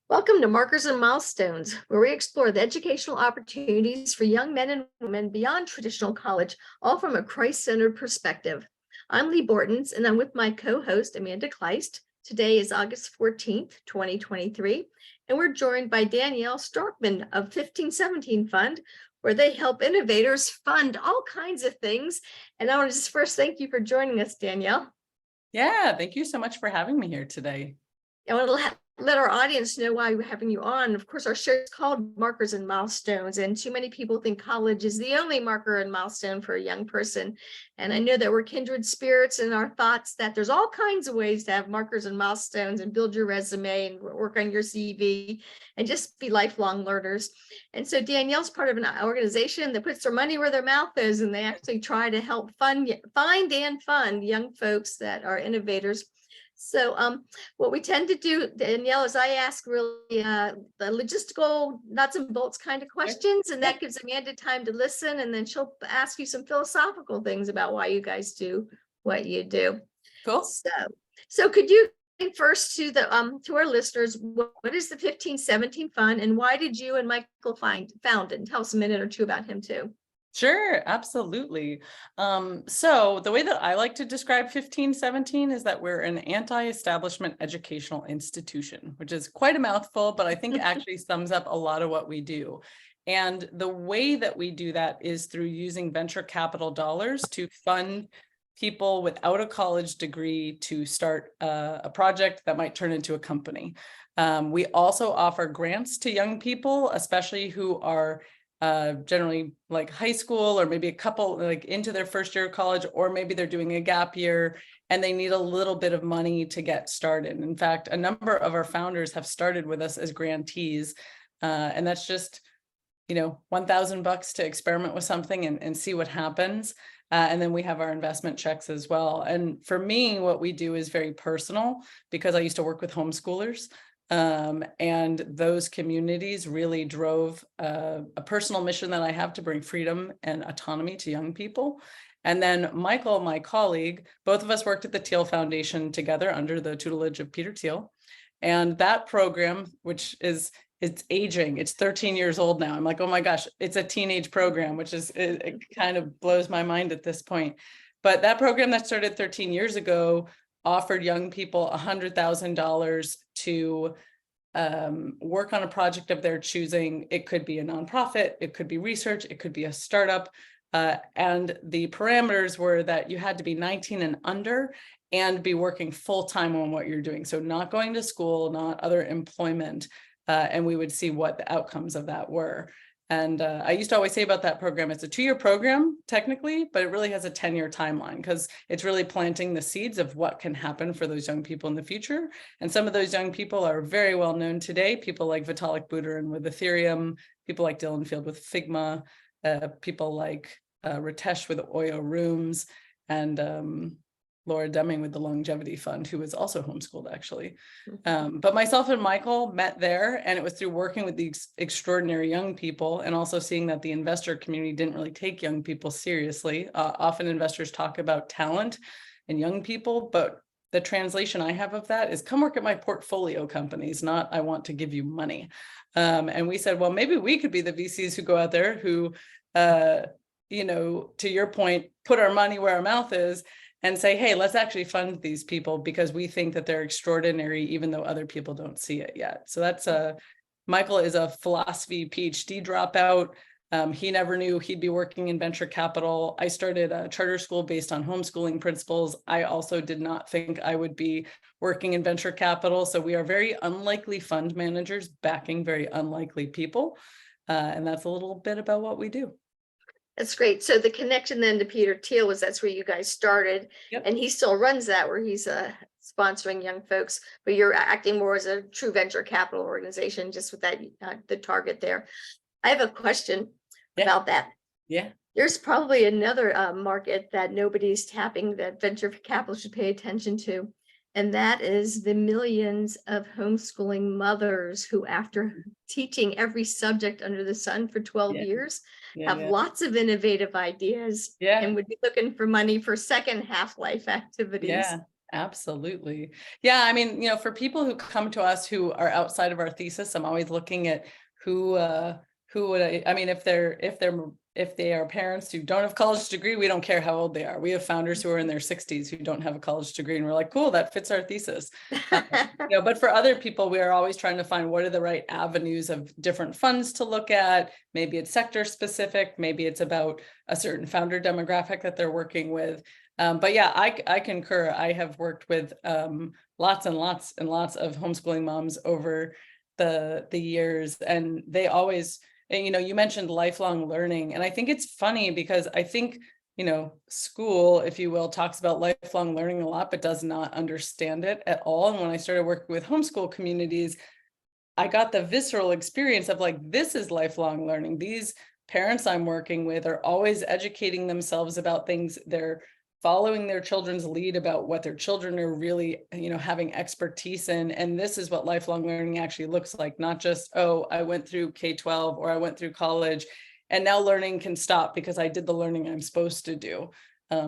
Welcome to Markers and Milestones, where we explore the educational opportunities for young men and women beyond traditional college, all from a Christ-centered perspective. I'm Lee Bortons, and I'm with my co-host, Amanda Kleist. Today is August 14th, 2023, and we're joined by Danielle Strachman of 1517 Fund, where they help innovators fund all kinds of things. And I want to just first thank you for joining us, Danielle. Yeah, thank you so much for having me here today. I want to let our audience know why we're having you on. Of course, our show is called Markers and Milestones, and too many people think college is the only marker and milestone for a young person. And I know that we're kindred spirits in our thoughts that there's all kinds of ways to have markers and milestones and build your resume and work on your CV and just be lifelong learners. And so Danielle's part of an organization that puts their money where their mouth is, and they actually try to help find and fund young folks that are innovators. So what we tend to do, Danielle, is I ask really the logistical nuts and bolts kind of questions, and that gives Amanda time to listen, and then she'll ask you some philosophical things about why you guys do what you do. Cool. So could you first to the to our listeners, what is the 1517 Fund, and why did you and Michael found it? And tell us a minute or two about him too. Sure, absolutely. So the way that I like to describe 1517 is that we're an anti-establishment educational institution, which is quite a mouthful, but I think actually sums up a lot of what we do. And the way that we do that is through using venture capital dollars to fund people without a college degree to start a project that might turn into a company. We also offer grants to young people, especially who are generally like high school or maybe a couple like into their first year of college, or maybe they're doing a gap year and they need a little bit of money to get started. In fact, a number of our founders have started with us as grantees, and that's just, $1,000 to experiment with something and see what happens. And then we have our investment checks as well. And for me, what we do is very personal because I used to work with homeschoolers. And those communities really drove a personal mission that I have to bring freedom and autonomy to young people. And then Michael, my colleague, both of us worked at the Thiel Foundation together under the tutelage of Peter Thiel. And that program, which is, it's aging, it's 13 years old now. I'm like, oh my gosh, it's a teenage program, which is, it kind of blows my mind at this point. But that program that started 13 years ago offered young people $100,000 to work on a project of their choosing. It could be a nonprofit, it could be research, it could be a startup. And the parameters were that you had to be 19 and under and be working full-time on what you're doing. So not going to school, not other employment. And we would see what the outcomes of that were. And I used to always say about that program, it's a 2-year program technically, but it really has a 10-year timeline because it's really planting the seeds of what can happen for those young people in the future. And some of those young people are very well known today, people like Vitalik Buterin with Ethereum, people like Dylan Field with Figma, people like Ritesh with Oyo Rooms, and Laura Deming with the Longevity Fund, who was also homeschooled actually. But myself and Michael met there, and it was through working with these extraordinary young people and also seeing that the investor community didn't really take young people seriously. Often investors talk about talent and young people, but the translation I have of that is come work at my portfolio companies, not I want to give you money. And we said, well, maybe we could be the VCs who go out there who, to your point, put our money where our mouth is and say, hey, let's actually fund these people because we think that they're extraordinary, even though other people don't see it yet. So that's Michael is a philosophy PhD dropout. He never knew he'd be working in venture capital. I started a charter school based on homeschooling principles. I also did not think I would be working in venture capital. So we are very unlikely fund managers backing very unlikely people. And that's a little bit about what we do. That's great. So the connection then to Peter Thiel was that's where you guys started. Yep. And he still runs that where he's sponsoring young folks, but you're acting more as a true venture capital organization, just with that the target there. I have a question about that. Yeah. There's probably another market that nobody's tapping that venture capital should pay attention to. And that is the millions of homeschooling mothers who, after teaching every subject under the sun for 12 years, have lots of innovative ideas and would be looking for money for second half-life activities. Yeah, Absolutely. Yeah, I mean, for people who come to us who are outside of our thesis, I'm always looking at who would I mean, if they are parents who don't have a college degree, we don't care how old they are. We have founders who are in their 60s who don't have a college degree, and we're like, cool, that fits our thesis. But for other people, we are always trying to find what are the right avenues of different funds to look at. Maybe it's sector specific, maybe it's about a certain founder demographic that they're working with. But yeah, I concur. I have worked with lots and lots and lots of homeschooling moms over the years, and they always, you mentioned lifelong learning, and I think it's funny because I think school, if you will, talks about lifelong learning a lot, but does not understand it at all. And when I started working with homeschool communities, I got the visceral experience of like, this is lifelong learning. These parents I'm working with are always educating themselves about things. They're following their children's lead about what their children are really, having expertise in. And this is what lifelong learning actually looks like, not just, oh, I went through K-12 or I went through college and now learning can stop because I did the learning I'm supposed to do.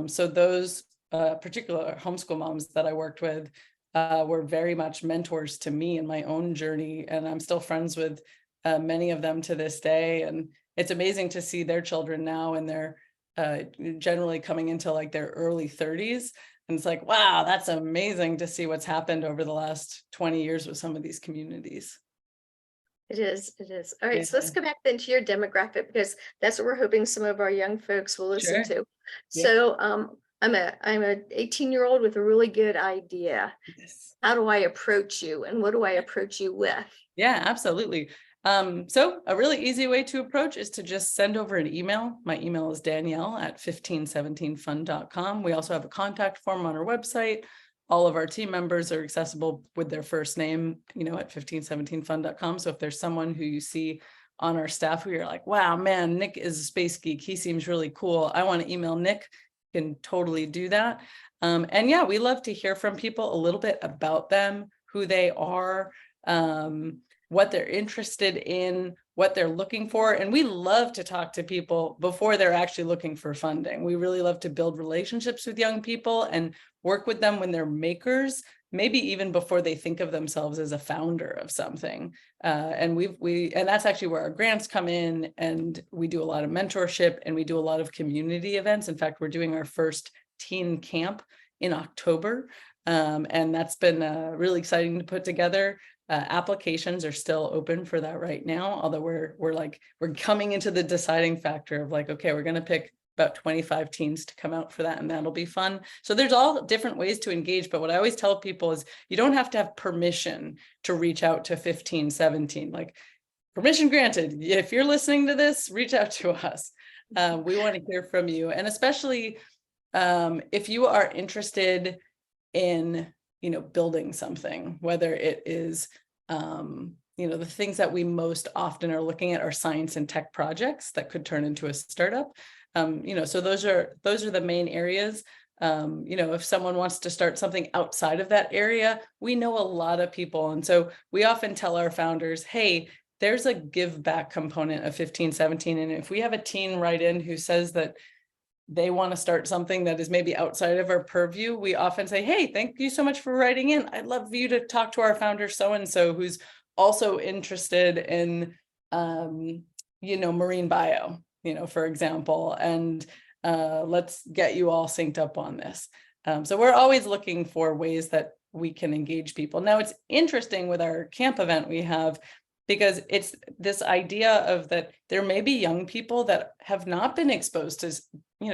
So those particular homeschool moms that I worked with were very much mentors to me in my own journey. And I'm still friends with many of them to this day. And it's amazing to see their children now and their generally coming into like their early 30s. And it's like, wow, that's amazing to see what's happened over the last 20 years with some of these communities. It is. All right, Yeah, so let's go back then to your demographic, because that's what we're hoping some of our young folks will listen sure. to. Yeah. So I'm a 18-year-old with a really good idea. Yes. How do I approach you, and what do I approach you with? Yeah, absolutely. So a really easy way to approach is to just send over an email. My email is Danielle@1517fund.com. We also have a contact form on our website. All of our team members are accessible with their first name, at 1517fund.com. So if there's someone who you see on our staff who you're like, wow, man, Nick is a space geek, he seems really cool, I want to email Nick, you can totally do that. And yeah, we love to hear from people a little bit about them, who they are, what they're interested in, what they're looking for. And we love to talk to people before they're actually looking for funding. We really love to build relationships with young people and work with them when they're makers, maybe even before they think of themselves as a founder of something. And and that's actually where our grants come in, and we do a lot of mentorship and we do a lot of community events. In fact, we're doing our first teen camp in October. And that's been really exciting to put together. Applications are still open for that right now, although we're coming into the deciding factor of like, okay, we're going to pick about 25 teens to come out for that, and that'll be fun. So there's all different ways to engage, but what I always tell people is you don't have to have permission to reach out to 15, 17, like permission granted. If you're listening to this, reach out to us. We want to hear from you, and especially if you are interested in building something, whether it is the things that we most often are looking at are science and tech projects that could turn into a startup. So those are the main areas. If someone wants to start something outside of that area, we know a lot of people, and so we often tell our founders, hey, there's a give back component of 15, 17, and if we have a teen write in who says that they want to start something that is maybe outside of our purview, we often say, hey, thank you so much for writing in. I'd love you to talk to our founder so-and-so who's also interested in, marine bio, for example, and let's get you all synced up on this. So we're always looking for ways that we can engage people. Now, it's interesting with our camp event we have, because it's this idea of that there may be young people that have not been exposed to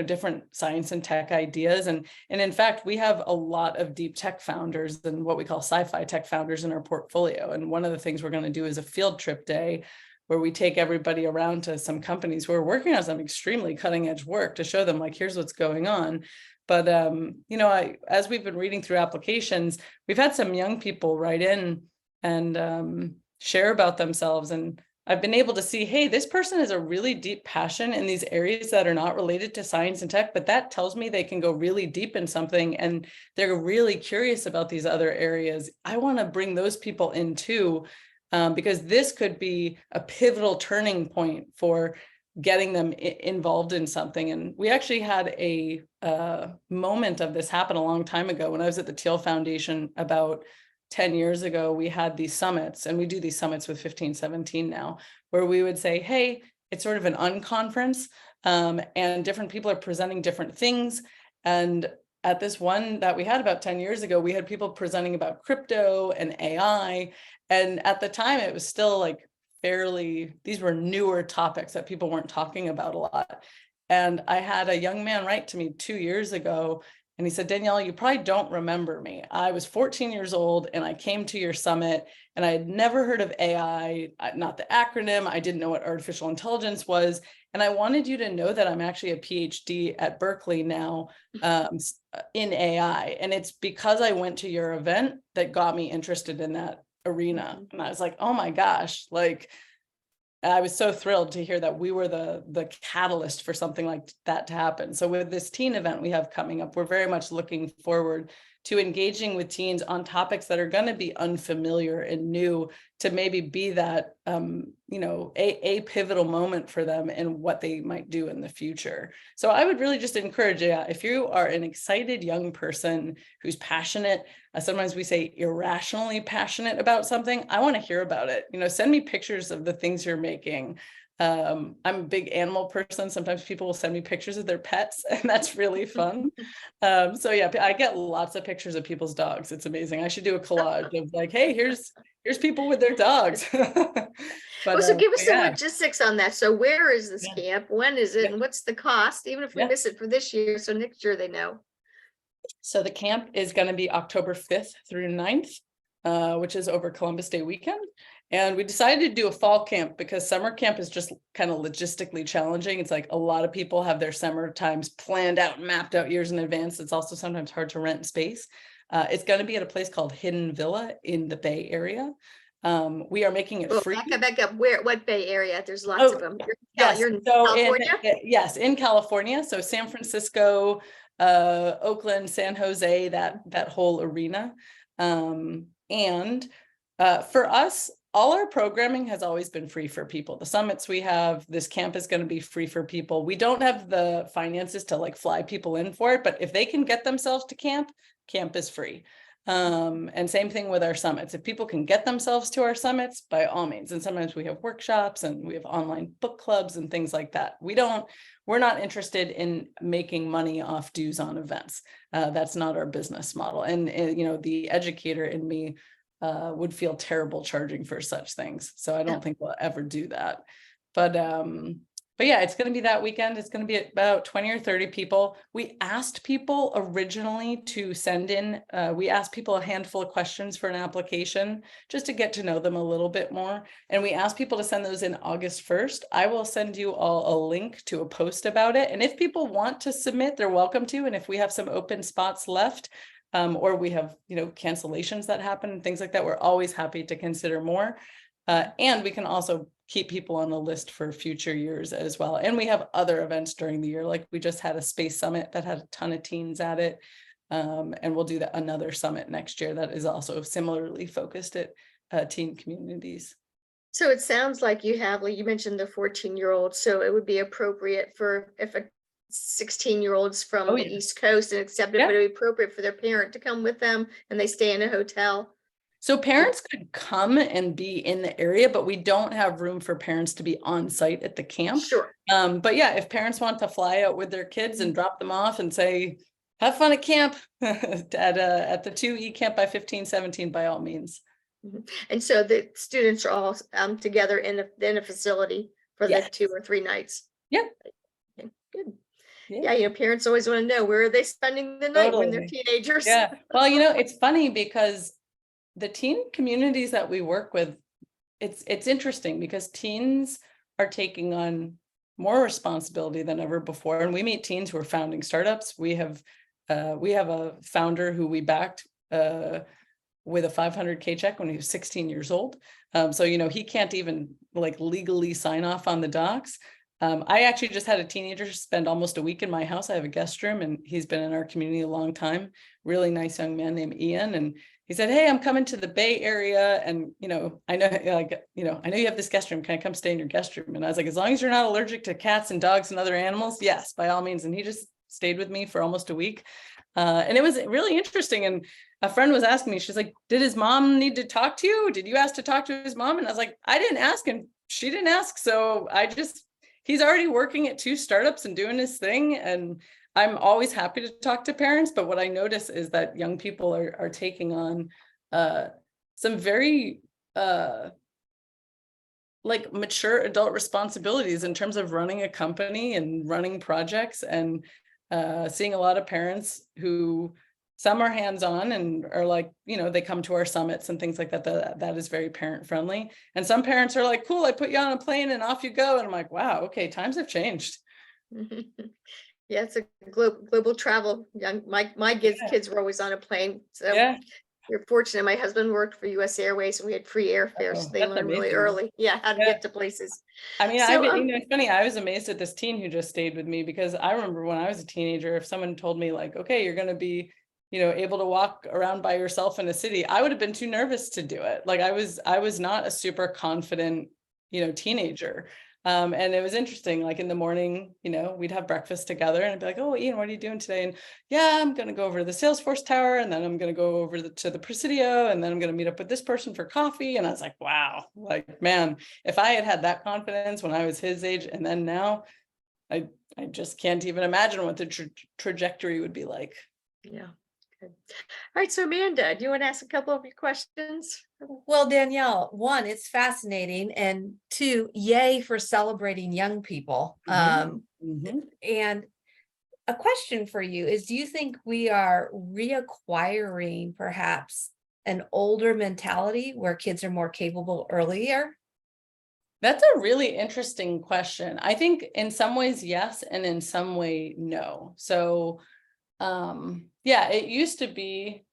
different science and tech ideas. And in fact, we have a lot of deep tech founders and what we call sci-fi tech founders in our portfolio. And one of the things we're going to do is a field trip day where we take everybody around to some companies who are working on some extremely cutting edge work to show them like, here's what's going on. But, as we've been reading through applications, we've had some young people write in and share about themselves. And I've been able to see, hey, this person has a really deep passion in these areas that are not related to science and tech, but that tells me they can go really deep in something and they're really curious about these other areas. I want to bring those people in too, because this could be a pivotal turning point for getting them involved in something. And we actually had a moment of this happen a long time ago when I was at the Teal Foundation about 10 years ago. We had these summits, and we do these summits with 1517 now, where we would say, hey, it's sort of an unconference, and different people are presenting different things. And at this one that we had about 10 years ago, we had people presenting about crypto and AI. And at the time, it was still like these were newer topics that people weren't talking about a lot. And I had a young man write to me 2 years ago, and he said, Danielle, you probably don't remember me. I was 14 years old and I came to your summit, and I had never heard of AI, not the acronym. I didn't know what artificial intelligence was. And I wanted you to know that I'm actually a PhD at Berkeley now, in AI. And it's because I went to your event that got me interested in that arena. And I was like, oh my gosh, like, I was so thrilled to hear that we were the catalyst for something like that to happen. So with this teen event we have coming up, we're very much looking forward to engaging with teens on topics that are going to be unfamiliar and new, to maybe be that, a pivotal moment for them and what they might do in the future. So I would really just encourage you, if you are an excited young person who's passionate, sometimes we say irrationally passionate about something, I want to hear about it. Send me pictures of the things you're making. I'm a big animal person. Sometimes people will send me pictures of their pets, and that's really fun. So yeah, I get lots of pictures of people's dogs. It's amazing. I should do a collage of like, hey, here's people with their dogs. But, Well, so give us some yeah. logistics on that. So where is this Yeah. camp? When is it? Yeah. And what's the cost? Even if we Yeah. miss it for this year, so next year they know. So the camp is going to be October 5th through 9th, which is over Columbus Day weekend. And we decided to do a fall camp because summer camp is just kind of logistically challenging. It's like a lot of people have their summer times planned out, mapped out years in advance. It's also sometimes hard to rent space. It's going to be at a place called Hidden Villa in the Bay Area. We are making it Well, free. back up. What Bay Area? There's lots of them. Yes. You're in So California? in California. So San Francisco, Oakland, San Jose, that whole arena. And for us, all our programming has always been free for people. The summits we have, this camp is going to be free for people. We don't have the finances to like fly people in for it, but if they can get themselves to camp is free. And same thing with our summits. If people can get themselves to our summits, by all means. And sometimes we have workshops and we have online book clubs and things like that. We're not interested in making money off dues on events. That's not our business model. And the educator in me would feel terrible charging for such things. So I don't think we'll ever do that. But yeah, it's going to be that weekend. It's going to be about 20 or 30 people. We asked people originally to send in, we asked people a handful of questions for an application just to get to know them a little bit more. And we asked people to send those in August 1st. I will send you all a link to a post about it. And if people want to submit, they're welcome to. And if we have some open spots left, or we have, cancellations that happen and things like that, we're always happy to consider more. And we can also keep people on the list for future years as well. And we have other events during the year, like we just had a space summit that had a ton of teens at it. And we'll do another summit next year that is also similarly focused at teen communities. So it sounds like you mentioned the 14-year-old, so it would be appropriate for if a 16-year-olds from the East Coast and accept it, but it would be appropriate for their parent to come with them and they stay in a hotel. So parents could come and be in the area, but we don't have room for parents to be on site at the camp. Sure. But yeah, if parents want to fly out with their kids and drop them off and say, have fun at camp at the 2E camp by 1517, by all means. And so the students are all together in a facility for the 2 or 3 nights. Yeah. Okay, good. Yeah, parents always want to know, where are they spending the night when they're teenagers? Yeah. Well, it's funny because the teen communities that we work with, it's interesting because teens are taking on more responsibility than ever before. And we meet teens who are founding startups. We have a founder who we backed with a $500K check when he was 16 years old. So, he can't even like legally sign off on the docs. I actually just had a teenager spend almost a week in my house. I have a guest room and he's been in our community a long time. Really nice young man named Ian. And he said, "Hey, I'm coming to the Bay Area, and I know, I know you have this guest room. Can I come stay in your guest room?" And I was like, "As long as you're not allergic to cats and dogs and other animals, yes, by all means." And he just stayed with me for almost a week, and it was really interesting. And a friend was asking me, she's like, "Did his mom need to talk to you? Did you ask to talk to his mom?" And I was like, "I didn't ask, and she didn't ask, so he's already working at 2 startups and doing his thing." And I'm always happy to talk to parents, but what I notice is that young people are taking on some very like mature adult responsibilities in terms of running a company and running projects, and seeing a lot of parents who, some are hands-on and are like, they come to our summits and things like that. That is very parent friendly. And some parents are like, "Cool, I put you on a plane and off you go." And I'm like, wow, okay, times have changed. Yeah, it's a global travel. My kids were always on a plane, so Yeah. we're fortunate. My husband worked for U.S. Airways, and we had free airfare, so Oh, they that's learned really amazing. early, yeah, how to Yeah. get to places. I mean, So, it's funny. I was amazed at this teen who just stayed with me, because I remember when I was a teenager, if someone told me like, "Okay, you're going to be, able to walk around by yourself in a city," I would have been too nervous to do it. Like I was not a super confident, teenager. And it was interesting. Like in the morning, we'd have breakfast together, and I'd be like, "Oh, Ian, what are you doing today?" And yeah, I'm going to go over to the Salesforce Tower, and then I'm going to go over to the Presidio, and then I'm going to meet up with this person for coffee. And I was like, wow, like, man, if I had that confidence when I was his age, and then now, I just can't even imagine what the trajectory would be like. yeah, good. All right, so Amanda, do you want to ask a couple of your questions? Well, Danielle, one, it's fascinating, and two, yay for celebrating young people. Mhm. And a question for you is, do you think we are reacquiring perhaps an older mentality where kids are more capable earlier? That's a really interesting question. I think in some ways, yes, and in some way, no. So, yeah, it used to be,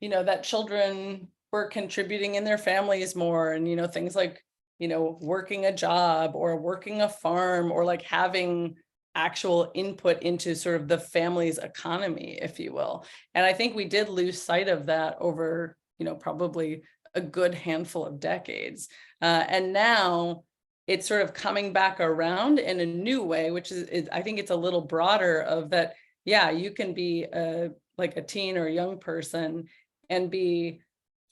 that children were contributing in their families more, and, things like, working a job or working a farm, or like having actual input into sort of the family's economy, if you will. And I think we did lose sight of that over, probably a good handful of decades. And now it's sort of coming back around in a new way, which is I think it's a little broader of that. Yeah, you can be like a teen or a young person and be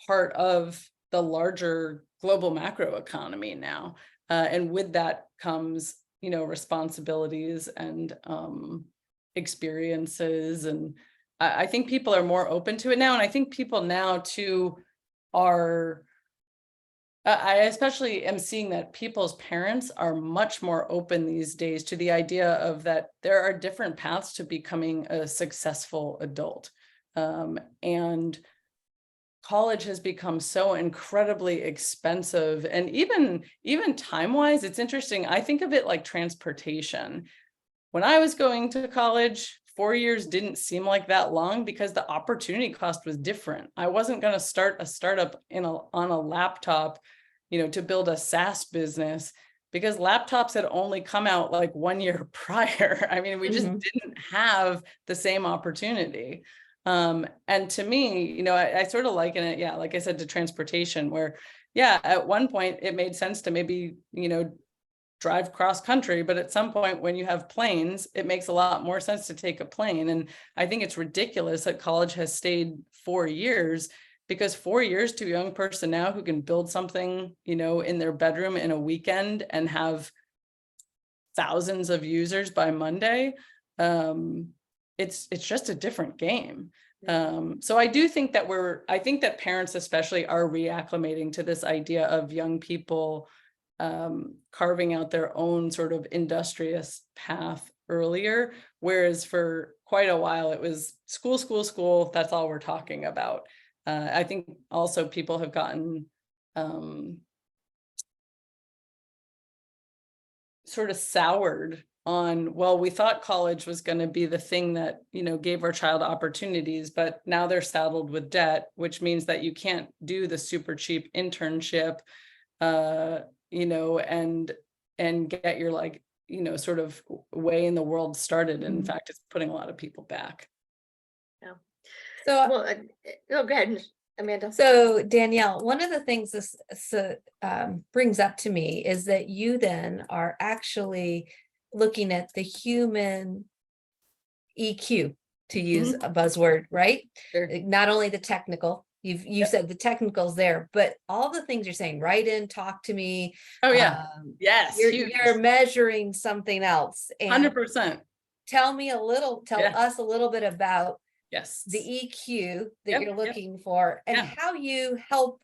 part of the larger global macro economy now. And with that comes, responsibilities and experiences. And I think people are more open to it now. And I think people now too are, I especially am seeing that people's parents are much more open these days to the idea of that there are different paths to becoming a successful adult. And college has become so incredibly expensive, and even time wise, it's interesting. I think of it like transportation. When I was going to college, 4 years didn't seem like that long because the opportunity cost was different. I wasn't going to start a startup on a laptop, to build a SaaS business, because laptops had only come out like 1 year prior. I mean, we just Mhm. didn't have the same opportunity. And to me, I sort of liken it, yeah, like I said, to transportation, where, yeah, at one point it made sense to maybe, drive cross country, but at some point when you have planes, it makes a lot more sense to take a plane. And I think it's ridiculous that college has stayed 4 years, because 4 years to a young person now who can build something, in their bedroom in a weekend and have thousands of users by Monday, it's just a different game. So I do think that I think that parents especially are reacclimating to this idea of young people carving out their own sort of industrious path earlier, whereas for quite a while it was school, school, school. That's all we're talking about. I think also people have gotten sort of soured on, well, we thought college was going to be the thing that, gave our child opportunities, but now they're saddled with debt, which means that you can't do the super cheap internship, and get your like, sort of way in the world started. And in Mhm. fact, it's putting a lot of people back. Yeah. So Well, oh, go ahead. Amanda. So Danielle, one of the things this brings up to me is that you then are actually looking at the human EQ, to use a buzzword, right? Sure. Not only the technical, you Yep. said the technical's there, but all the things you're saying, write in, talk to me. Oh yeah. Yes. Huge. You're measuring something else. And 100%. tell Yeah. us a little bit about Yes. the EQ that Yep, you're yep. looking for and Yeah. how you help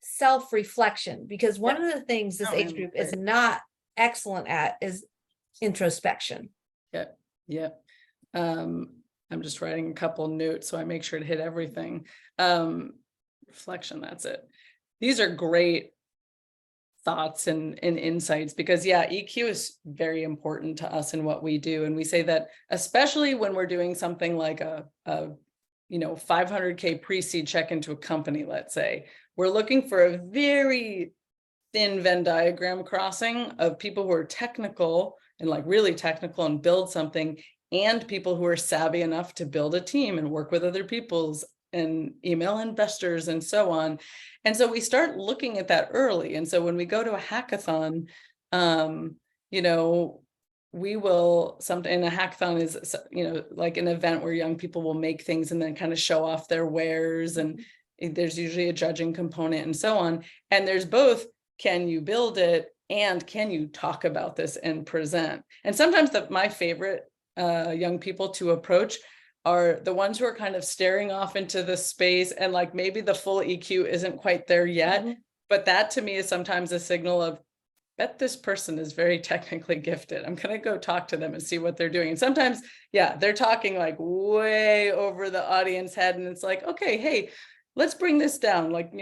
self-reflection, because one of the things this Oh, age man, group right. is not excellent at is introspection. Yep. Yep. I'm just writing a couple notes so I make sure to hit everything. Reflection, that's it. These are great thoughts and insights because yeah, EQ is very important to us in what we do. And we say that especially when we're doing something like a 500K pre-seed check into a company, let's say, we're looking for a very thin Venn diagram crossing of people who are technical and like really technical and build something, and people who are savvy enough to build a team and work with other people's and email investors and so on. And so we start looking at that early. And so when we go to a hackathon, we will something, a hackathon is, like an event where young people will make things and then kind of show off their wares. And there's usually a judging component and so on. And there's both, can you build it? And can you talk about this and present? And sometimes my favorite young people to approach are the ones who are kind of staring off into the space and like maybe the full EQ isn't quite there yet. But that to me is sometimes a signal of, bet this person is very technically gifted. I'm going to go talk to them and see what they're doing. And sometimes, yeah, they're talking like way over the audience head. And it's like, okay, hey, let's bring this down. Like,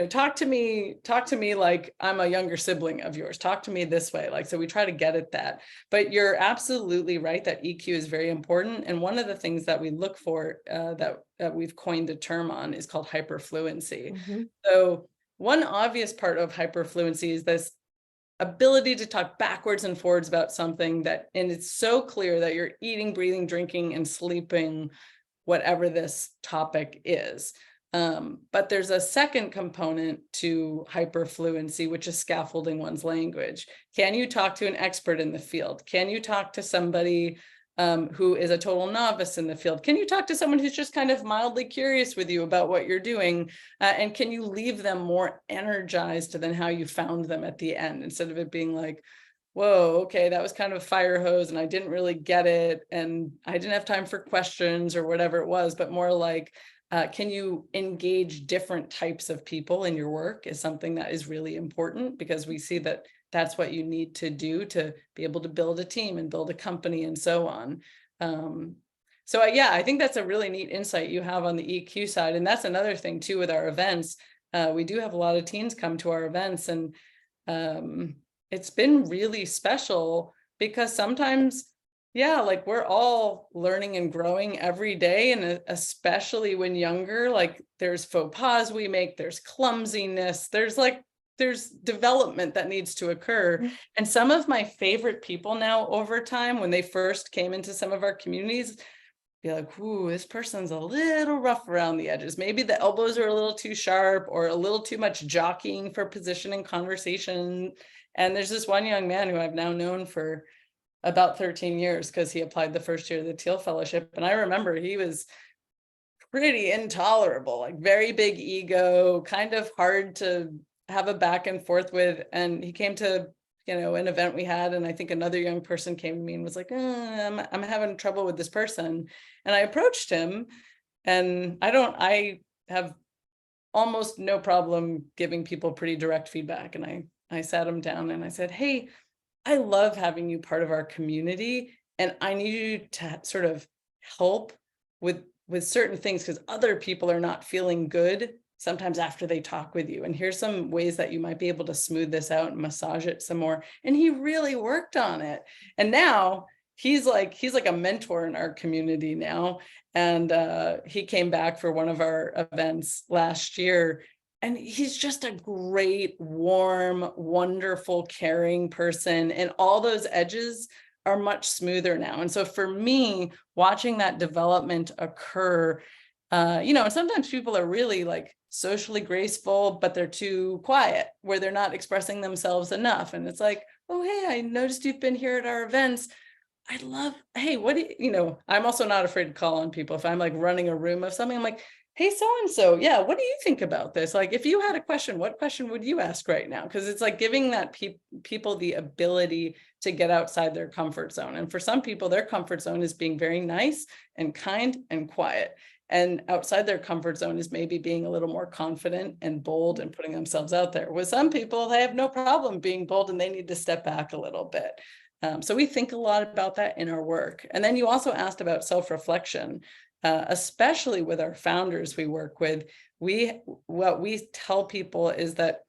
talk to me like I'm a younger sibling of yours. Talk to me this way. Like, so we try to get at that. But you're absolutely right that EQ is very important. And one of the things that we look for that we've coined a term on is called hyperfluency. So one obvious part of hyperfluency is this ability to talk backwards and forwards about something and it's so clear that you're eating, breathing, drinking, and sleeping, whatever this topic is. But there's a second component to hyperfluency, which is scaffolding one's language. Can you talk to an expert in the field? Can you talk to somebody who is a total novice in the field? Can you talk to someone who's just kind of mildly curious with you about what you're doing? And can you leave them more energized than how you found them at the end, instead of it being like, whoa, okay, that was kind of a fire hose and I didn't really get it and I didn't have time for questions or whatever it was, but more like, can you engage different types of people in your work is something that is really important, because we see that that's what you need to do to be able to build a team and build a company and so on. Yeah, I think that's a really neat insight you have on the EQ side. And that's another thing too with our events. We do have a lot of teens come to our events, and it's been really special because sometimes, yeah, like we're all learning and growing every day. And especially when younger, like there's faux pas we make, there's clumsiness, there's development that needs to occur. And some of my favorite people now over time, when they first came into some of our communities, be like, ooh, this person's a little rough around the edges. Maybe the elbows are a little too sharp or a little too much jockeying for position in conversation. And there's this one young man who I've now known for about 13 years because he applied the first year of the Teal Fellowship. And I remember he was pretty intolerable, like very big ego, kind of hard to have a back and forth with. And he came to, an event we had, and I think another young person came to me and was like, I'm having trouble with this person. And I approached him, and I have almost no problem giving people pretty direct feedback. And I sat him down and I said, hey, I love having you part of our community, and I need you to sort of help with certain things because other people are not feeling good sometimes after they talk with you. And here's some ways that you might be able to smooth this out and massage it some more. And he really worked on it. And now he's like a mentor in our community now. And he came back for one of our events last year. And he's just a great, warm, wonderful, caring person. And all those edges are much smoother now. And so for me, watching that development occur And sometimes people are really like socially graceful, but they're too quiet, where they're not expressing themselves enough. And it's like, oh, hey, I noticed you've been here at our events. Hey, what do you, I'm also not afraid to call on people. If I'm like running a room of something, I'm like, hey, so-and-so, yeah, what do you think about this? Like, if you had a question, what question would you ask right now? Because it's like giving that people the ability to get outside their comfort zone. And for some people, their comfort zone is being very nice and kind and quiet. And outside their comfort zone is maybe being a little more confident and bold and putting themselves out there. With some people, they have no problem being bold and they need to step back a little bit. So we think a lot about that in our work. And then you also asked about self-reflection, especially with our founders we work with. What we tell people is that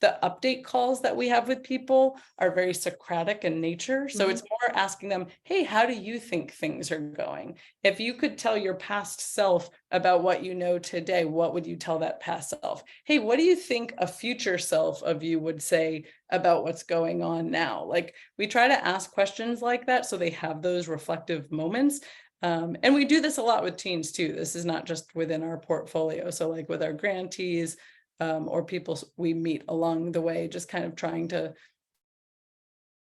the update calls that we have with people are very Socratic in nature. So it's more asking them, hey, how do you think things are going? If you could tell your past self about what you know today, what would you tell that past self? Hey, what do you think a future self of you would say about what's going on now? Like, we try to ask questions like that so they have those reflective moments. And we do this a lot with teens too. This is not just within our portfolio. So like with our grantees, or people we meet along the way, just kind of trying to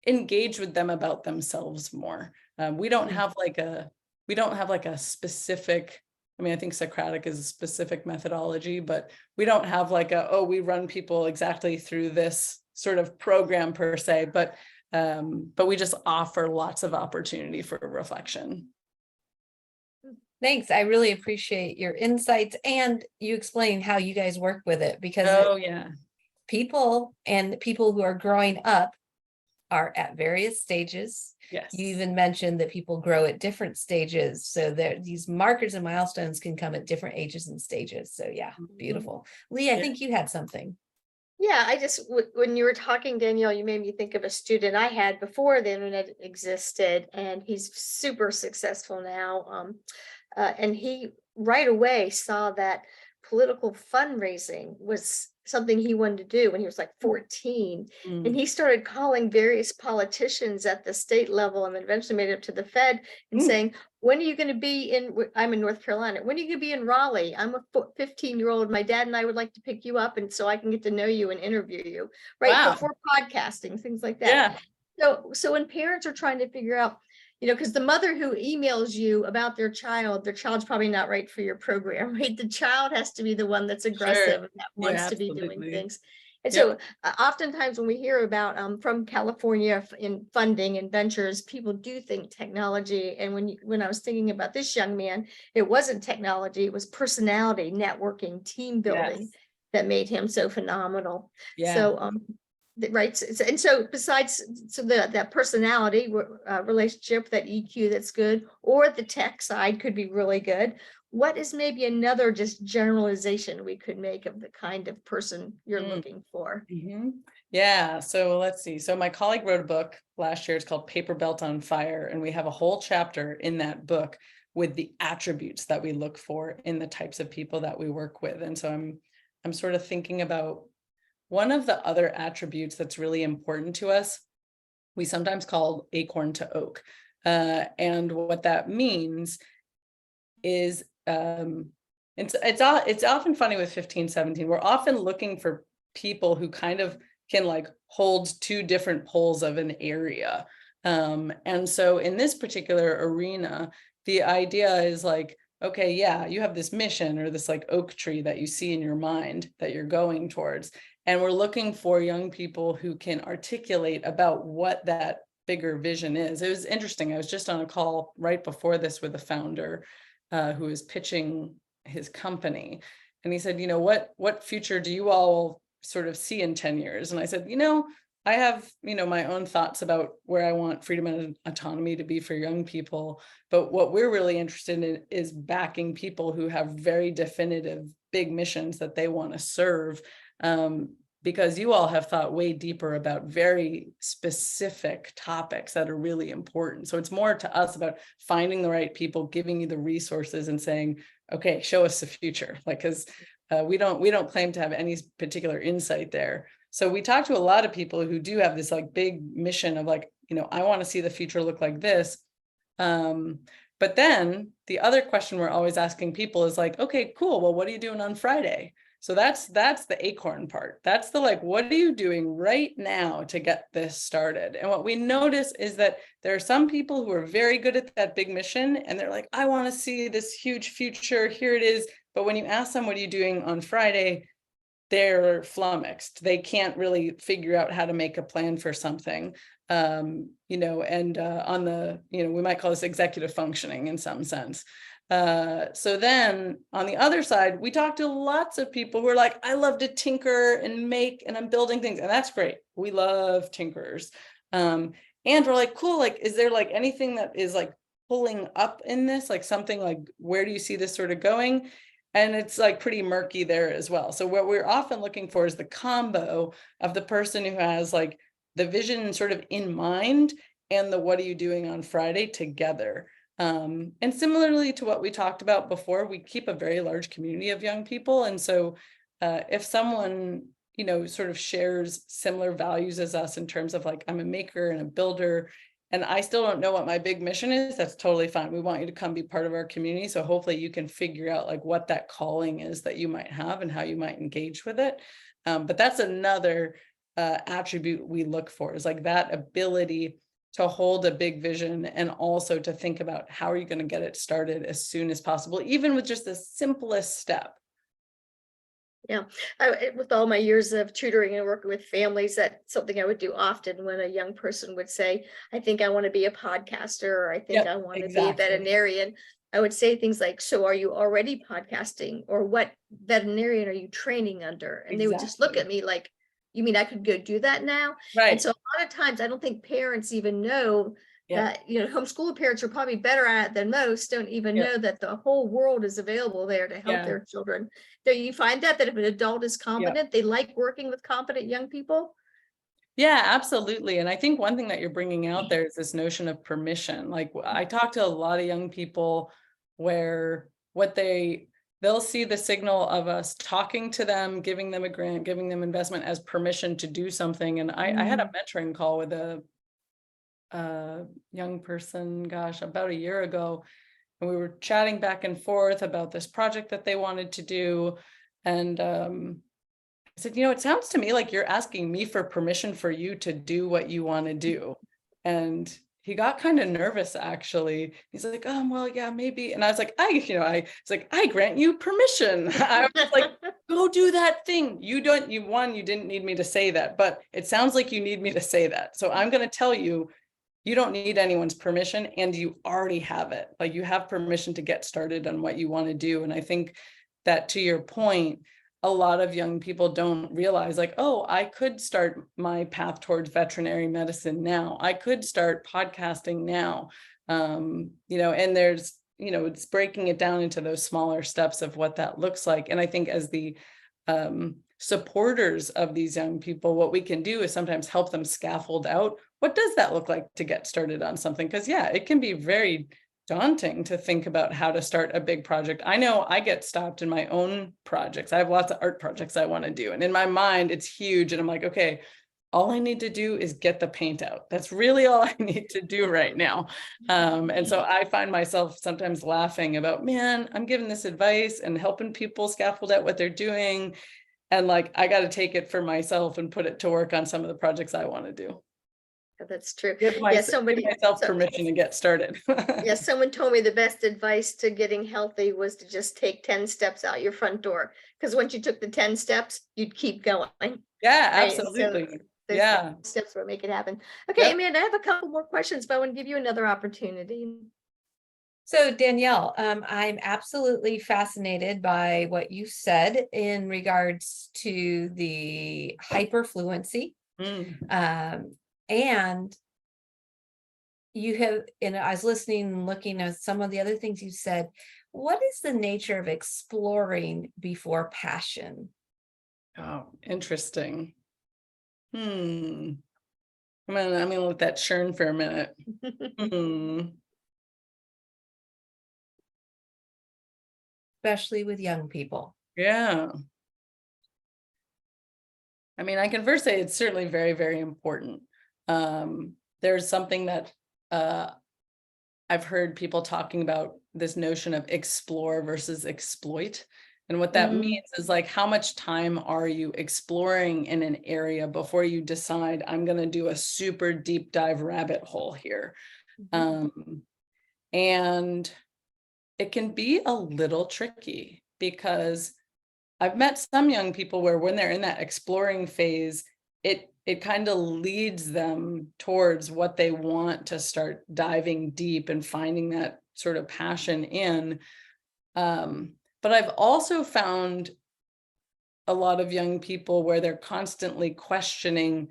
engage with them about themselves more. We don't have like a specific, I mean, I think Socratic is a specific methodology, but we don't have like we run people exactly through this sort of program per se, but we just offer lots of opportunity for reflection. Thanks. I really appreciate your insights and you explain how you guys work with it, because people who are growing up are at various stages. Yes. You even mentioned that people grow at different stages. So these markers and milestones can come at different ages and stages. So yeah, beautiful. Lee, I think you had something. Yeah, when you were talking, Danielle, you made me think of a student I had before the internet existed, and he's super successful now. And he right away saw that political fundraising was something he wanted to do when he was like 14. And he started calling various politicians at the state level and then eventually made it up to the Fed and saying, when are you going to be I'm in North Carolina. When are you going to be in Raleigh? I'm a 15-year-old. My dad and I would like to pick you up and so I can get to know you and interview you, right? Wow. Before podcasting, things like that. So when parents are trying to figure out, because the mother who emails you about their child's probably not right for your program, right? The child has to be the one that's aggressive and that wants to be doing things. And so oftentimes when we hear about from California in funding and ventures, people do think technology. And when I was thinking about this young man, it wasn't technology, it was personality, networking, team building that made him so phenomenal. So right. And so besides that personality relationship, that EQ, that's good, or the tech side could be really good. What is maybe another just generalization we could make of the kind of person you're looking for? Yeah. So let's see. So my colleague wrote a book last year. It's called Paper Belt on Fire. And we have a whole chapter in that book with the attributes that we look for in the types of people that we work with. And so I'm sort of thinking about one of the other attributes that's really important to us, we sometimes call acorn to oak. And what that means is, it's often funny with 15, 17, we're often looking for people who kind of can like hold two different poles of an area. And so in this particular arena, the idea is like, okay, yeah, you have this mission or this like oak tree that you see in your mind that you're going towards. And we're looking for young people who can articulate about what that bigger vision is. It was interesting. I was just on a call right before this with a founder who is pitching his company. And he said, what future do you all sort of see in 10 years? And I said, I have, my own thoughts about where I want freedom and autonomy to be for young people. But what we're really interested in is backing people who have very definitive big missions that they want to serve. Because you all have thought way deeper about very specific topics that are really important. So it's more to us about finding the right people, giving you the resources and saying, okay, show us the future. Like, because we don't claim to have any particular insight there. So we talk to a lot of people who do have this like big mission of like, I want to see the future look like this. But But then the other question we're always asking people is like, okay, cool. Well, what are you doing on Friday? So that's the acorn part. That's the like, what are you doing right now to get this started? And what we notice is that there are some people who are very good at that big mission and they're like, I want to see this huge future. Here it is. But when you ask them, what are you doing on Friday? They're flummoxed. They can't really figure out how to make a plan for something. And on the, we might call this executive functioning in some sense. So then on the other side, we talk to lots of people who are like, I love to tinker and make, and I'm building things. And that's great. We love tinkerers. And we're like, cool. Like, is there like anything that is like pulling up in this, like something like, where do you see this sort of going? And it's like pretty murky there as well. So what we're often looking for is the combo of the person who has like the vision sort of in mind and the what are you doing on Friday together. And similarly to what we talked about before, we keep a very large community of young people. And so if someone, sort of shares similar values as us in terms of like, I'm a maker and a builder, and I still don't know what my big mission is, that's totally fine. We want you to come be part of our community. So hopefully you can figure out like what that calling is that you might have and how you might engage with it. But that's another attribute we look for, is like that ability to hold a big vision and also to think about how are you going to get it started as soon as possible, even with just the simplest step. Yeah, with all my years of tutoring and working with families, that's something I would do often when a young person would say, I think I want to be a podcaster, or I think I want to be a veterinarian. I would say things like, so are you already podcasting, or what veterinarian are you training under? And they would just look at me like, you mean I could go do that now? Right. And so a lot of times I don't think parents even know that, homeschool parents are probably better at it than most, don't even know that the whole world is available there to help their children. Do you find that if an adult is competent, they like working with competent young people? Yeah, absolutely. And I think one thing that you're bringing out there is this notion of permission. Like I talk to a lot of young people where they'll see the signal of us talking to them, giving them a grant, giving them investment as permission to do something. And I had a mentoring call with a young person, gosh, about a year ago. And we were chatting back and forth about this project that they wanted to do. And I said, it sounds to me like you're asking me for permission for you to do what you want to do. And he got kind of nervous, actually. He's like, oh, well, yeah, maybe. And I was like, I grant you permission. I was like, go do that thing. You didn't need me to say that, but it sounds like you need me to say that. So I'm going to tell you, you don't need anyone's permission, and you already have it. Like you have permission to get started on what you want to do. And I think that, to your point, a lot of young people don't realize like, oh, I could start my path towards veterinary medicine now. I could start podcasting now. And there's, it's breaking it down into those smaller steps of what that looks like. And I think as the supporters of these young people, what we can do is sometimes help them scaffold out, what does that look like to get started on something? Because it can be very daunting to think about how to start a big project. I know I get stopped in my own projects. I have lots of art projects I want to do. And in my mind, it's huge. And I'm like, okay, all I need to do is get the paint out. That's really all I need to do right now. And so I find myself sometimes laughing about, man, I'm giving this advice and helping people scaffold out what they're doing. And like, I got to take it for myself and put it to work on some of the projects I want to do. That's true. Give myself permission to get started. Someone told me the best advice to getting healthy was to just take 10 steps out your front door. Because once you took the 10 steps, you'd keep going. Yeah, absolutely. So steps will make it happen. Okay, Amanda, I have a couple more questions, but I want to give you another opportunity. So Danielle, I'm absolutely fascinated by what you said in regards to the hyperfluency. And you have, and I was listening and looking at some of the other things you said. What is the nature of exploring before passion? Oh, interesting. I'm gonna let that churn for a minute. Especially with young people. Yeah. I mean, I can first say it's certainly very, very important. There's something that I've heard people talking about this notion of explore versus exploit. And what that means is like, how much time are you exploring in an area before you decide I'm going to do a super deep dive rabbit hole here? And it can be a little tricky because I've met some young people where when they're in that exploring phase, it kind of leads them towards what they want to start diving deep and finding that sort of passion in. But I've also found a lot of young people where they're constantly questioning,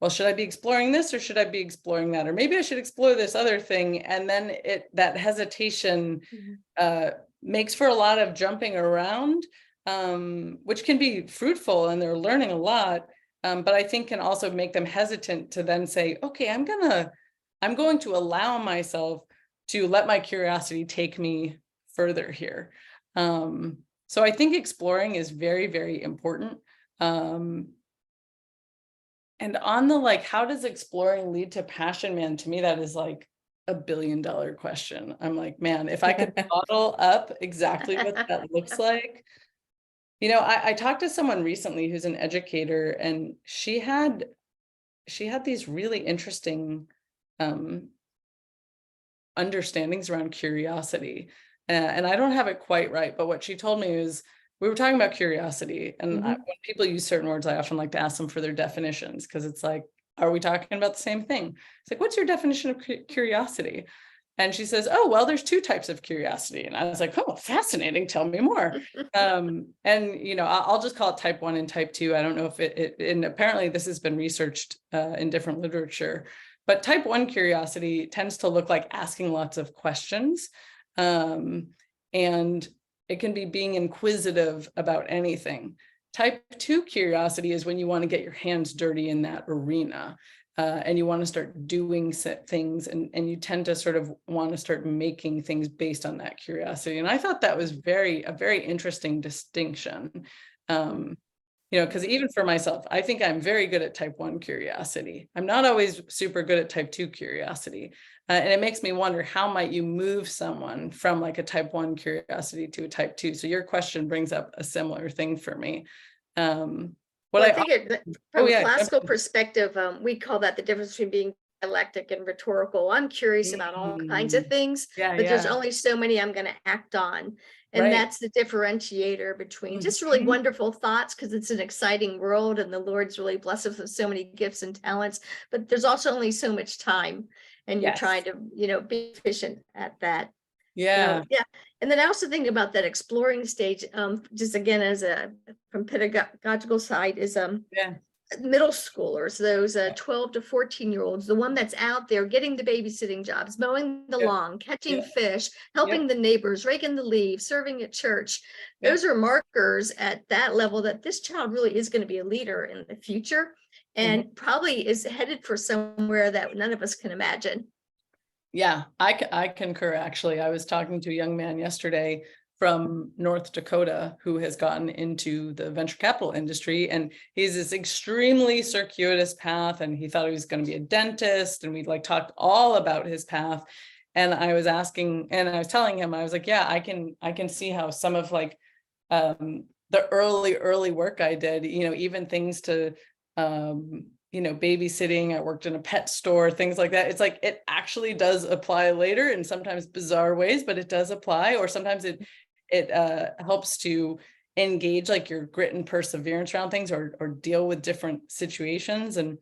well, should I be exploring this or should I be exploring that? Or maybe I should explore this other thing. And then that hesitation makes for a lot of jumping around, which can be fruitful and they're learning a lot. But I think can also make them hesitant to then say, okay, I'm going to allow myself to let my curiosity take me further here. So I think exploring is very, very important. And on the like, how does exploring lead to passion, man? To me, that is like $1 billion question. I'm like, man, if I could bottle up exactly what that looks like. You know, I talked to someone recently who's an educator, and she had these really interesting understandings around curiosity. And I don't have it quite right, but what she told me is we were talking about curiosity. And when people use certain words, I often like to ask them for their definitions because it's like, are we talking about the same thing? It's like, what's your definition of curiosity? And she says, oh, well, there's 2 types of curiosity. And I was like, oh, fascinating. Tell me more. And, you know, I'll just call it type 1 and type 2. I don't know if and apparently this has been researched in different literature, but type 1 curiosity tends to look like asking lots of questions. And it can be being inquisitive about anything. Type 2 curiosity is when you want to get your hands dirty in that arena. And you want to start doing things and you tend to sort of want to start making things based on that curiosity. And I thought that was a very interesting distinction. You know, because even for myself, I think I'm very good at type 1 curiosity. I'm not always super good at type 2 curiosity. And it makes me wonder, how might you move someone from like a type 1 curiosity to a type 2? So your question brings up a similar thing for me. I think from a classical perspective, we call that the difference between being dialectic and rhetorical. I'm curious about all kinds of things, but there's only so many I'm going to act on. And that's the differentiator between just really wonderful thoughts, because it's an exciting world and the Lord's really blessed us with so many gifts and talents, but there's also only so much time and you're trying to, you know, be efficient at that. So, and then I also think about that exploring stage, just again, as from pedagogical side is middle schoolers, those 12 to 14-year-olds, the one that's out there getting the babysitting jobs, mowing the lawn, catching fish, helping the neighbors, raking the leaves, serving at church. Those are markers at that level that this child really is going to be a leader in the future and probably is headed for somewhere that none of us can imagine. Yeah, I concur. Actually, I was talking to a young man yesterday from North Dakota who has gotten into the venture capital industry, and he's this extremely circuitous path, and he thought he was going to be a dentist, and we like talked all about his path. And I was asking, and I was telling him, I was like, yeah, I can see how some of like the early work I did, you know, even things to you know, babysitting, I worked in a pet store, things like that. It's like, it actually does apply later in sometimes bizarre ways, but it does apply. Or sometimes it helps to engage like your grit and perseverance around things or deal with different situations. And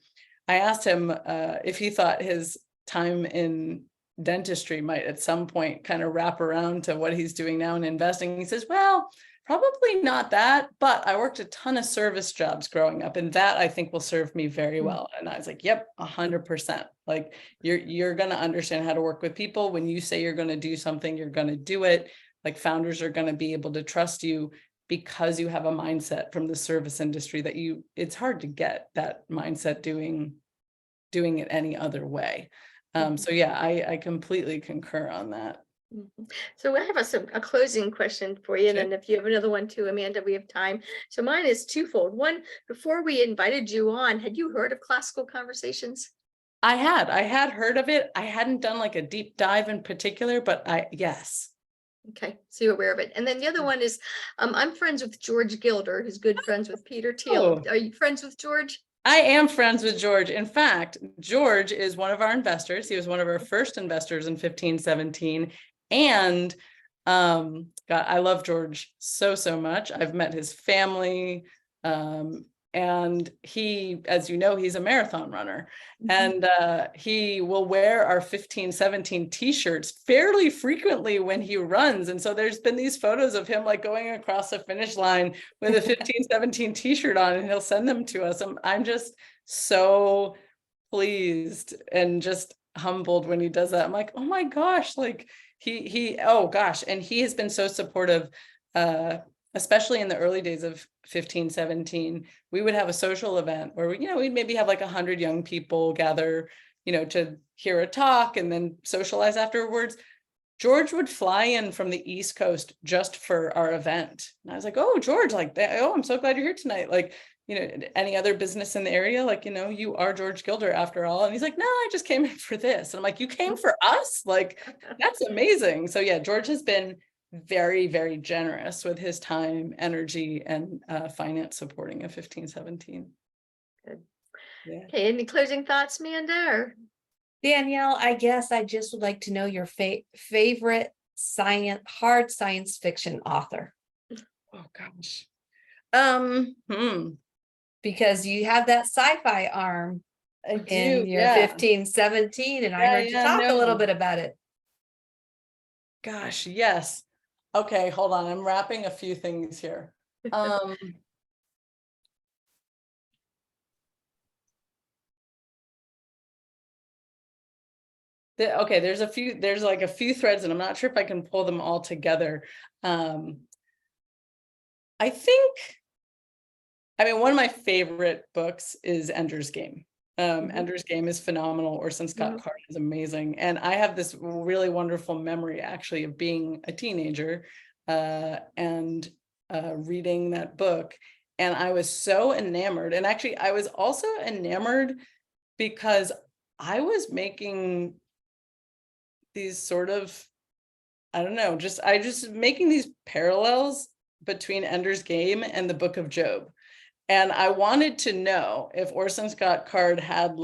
I asked him if he thought his time in dentistry might at some point kind of wrap around to what he's doing now in investing. He says, well, probably not that, but I worked a ton of service jobs growing up, and that I think will serve me very well. And I was like, yep, 100%. Like you're going to understand how to work with people. When you say you're going to do something, you're going to do it. Like founders are going to be able to trust you because you have a mindset from the service industry that it's hard to get that mindset doing it any other way. So yeah, I completely concur on that. So I have a closing question for you, and then if you have another one too, Amanda, we have time. So mine is twofold. One, before we invited you on, had you heard of Classical Conversations? I had heard of it. I hadn't done like a deep dive in particular, but yes. Okay, so you're aware of it. And then the other one is, I'm friends with George Gilder, who's good friends with Peter Thiel. Oh. Are you friends with George? I am friends with George. In fact, George is one of our investors. He was one of our first investors in 1517. And God, I love George so much. I've met his family. And he, as you know, he's a marathon runner. And he will wear our 1517 t-shirts fairly frequently when he runs. And so there's been these photos of him like going across the finish line with a 1517 t-shirt on, and he'll send them to us. I'm just so pleased and just humbled when he does that. I'm like, oh my gosh, like oh gosh. And he has been so supportive, especially in the early days of 1517. We would have a social event where we'd maybe have like 100 young people gather, to hear a talk and then socialize afterwards. George would fly in from the East Coast just for our event. And I was like, oh, George, like, oh, I'm so glad you're here tonight. Like, any other business in the area, like, you are George Gilder after all. And he's like, no, I just came in for this. And I'm like, you came for us? Like, that's amazing. So yeah, George has been very, very generous with his time, energy, and finance supporting of 1517. Good. Yeah. Okay, any closing thoughts, Amanda? Or Danielle, I guess I just would like to know your favorite hard science fiction author. Oh gosh. Because you have that sci-fi arm I do, in your yeah. 1517, and I heard you talk a little bit about it. Gosh, yes. Okay, hold on. I'm wrapping a few things here. Okay, there's like a few threads, and I'm not sure if I can pull them all together. I think, one of my favorite books is Ender's Game. Ender's Game is phenomenal. Orson Scott Card is amazing. And I have this really wonderful memory actually of being a teenager and reading that book. And I was so enamored. And actually, I was also enamored because I was making these sort of, I don't know, I just making these parallels between Ender's Game and the Book of Job. And I wanted to know if Orson Scott Card had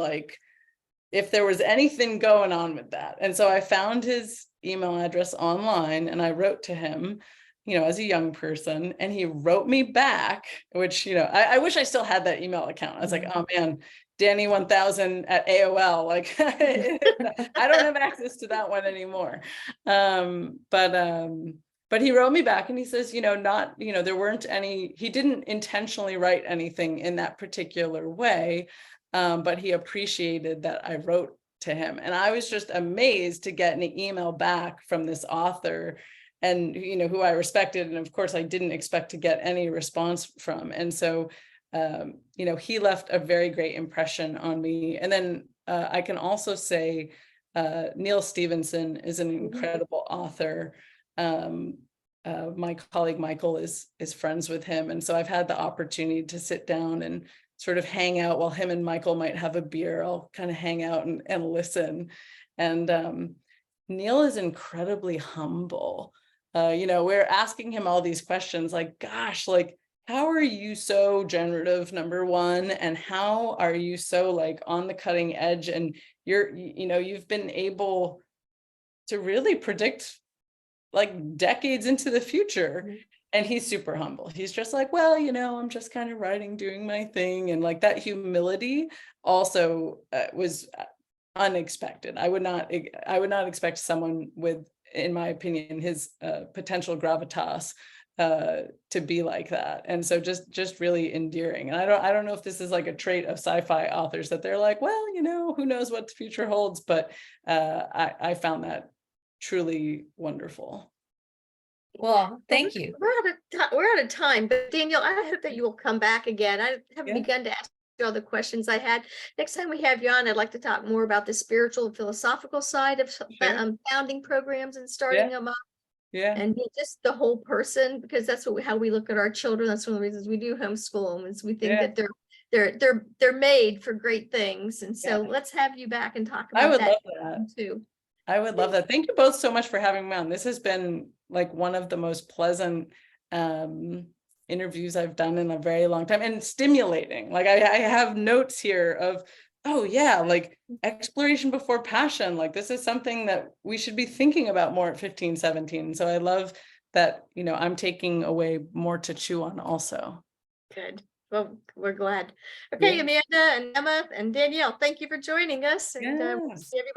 if there was anything going on with that. And so I found his email address online and I wrote to him, as a young person, and he wrote me back, which, I wish I still had that email account. I was like, oh man, Danny 1000 at AOL. Like, I don't have access to that one anymore. But he wrote me back and he says, there weren't any, he didn't intentionally write anything in that particular way, but he appreciated that I wrote to him. And I was just amazed to get an email back from this author and, who I respected. And of course, I didn't expect to get any response from. And so, he left a very great impression on me. And then I can also say Neil Stevenson is an incredible author. My colleague Michael is friends with him, and so I've had the opportunity to sit down and sort of hang out while him and Michael might have a beer. I'll kind of hang out and listen. And Neil is incredibly humble. We're asking him all these questions like, gosh, like, how are you so generative, number one, and how are you so on the cutting edge, and you've been able to really predict decades into the future. And he's super humble. He's just like, well, I'm just kind of writing, doing my thing. And that humility also was unexpected. I would not expect someone with, in my opinion, his potential gravitas to be like that. And so just really endearing. And I don't know if this is a trait of sci-fi authors that they're like, well, who knows what the future holds, but I found that truly wonderful. Well, thank you. We're out of time, but Danielle, I hope that you will come back again. I haven't begun to ask you all the questions I had. Next time we have you on, I'd like to talk more about the spiritual and philosophical side of founding programs and starting them up. Yeah. And just the whole person, because that's how we look at our children. That's one of the reasons we do homeschool them, is we think that they're made for great things. And so Yeah. let's have you back and talk I about would that love that. too. I would love that. Thank you both so much for having me on. This has been like one of the most pleasant interviews I've done in a very long time, and stimulating. Like I have notes here of, oh yeah, like exploration before passion. Like this is something that we should be thinking about more at 15, 17. So I love that, you know, I'm taking away more to chew on also. Good. Well, we're glad. Okay, Yeah. Amanda and Emma and Danielle, thank you for joining us. And Yes. see everybody.